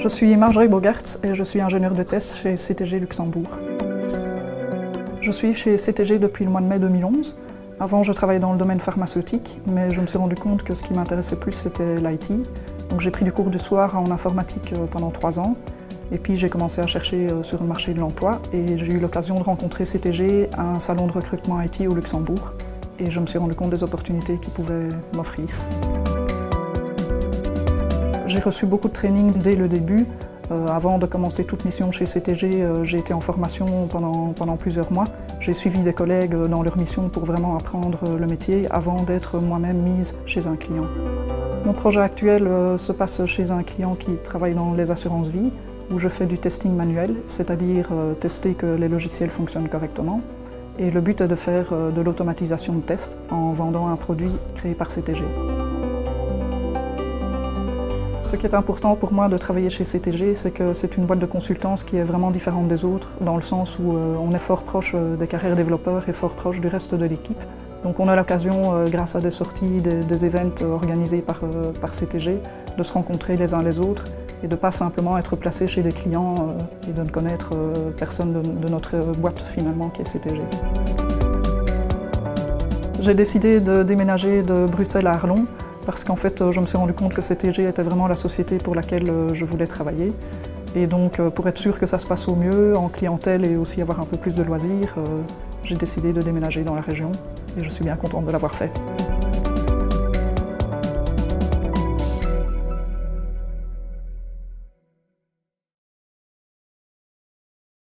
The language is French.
Je suis Marjorie Bogaerts et je suis ingénieure de test chez CTG Luxembourg. Je suis chez CTG depuis le mois de mai 2011. Avant, je travaillais dans le domaine pharmaceutique, mais je me suis rendu compte que ce qui m'intéressait plus, c'était l'IT. Donc j'ai pris du cours du soir en informatique pendant 3 ans. Et puis j'ai commencé à chercher sur le marché de l'emploi et j'ai eu l'occasion de rencontrer CTG à un salon de recrutement IT au Luxembourg. Et je me suis rendu compte des opportunités qu'ils pouvaient m'offrir. J'ai reçu beaucoup de training dès le début. Avant de commencer toute mission chez CTG, j'ai été en formation pendant plusieurs mois. J'ai suivi des collègues dans leur mission pour vraiment apprendre le métier avant d'être moi-même mise chez un client. Mon projet actuel se passe chez un client qui travaille dans les assurances vie, où je fais du testing manuel, c'est-à-dire tester que les logiciels fonctionnent correctement. Et le but est de faire de l'automatisation de tests en vendant un produit créé par CTG. Ce qui est important pour moi de travailler chez CTG, c'est que c'est une boîte de consultance qui est vraiment différente des autres, dans le sens où on est fort proche des carrières développeurs et fort proche du reste de l'équipe. Donc on a l'occasion, grâce à des sorties, des events organisés par CTG, de se rencontrer les uns les autres et de ne pas simplement être placé chez des clients et de ne connaître personne de notre boîte finalement qui est CTG. J'ai décidé de déménager de Bruxelles à Arlon parce qu'en fait je me suis rendu compte que CTG était vraiment la société pour laquelle je voulais travailler. Et donc pour être sûr que ça se passe au mieux en clientèle et aussi avoir un peu plus de loisirs, j'ai décidé de déménager dans la région et je suis bien contente de l'avoir fait.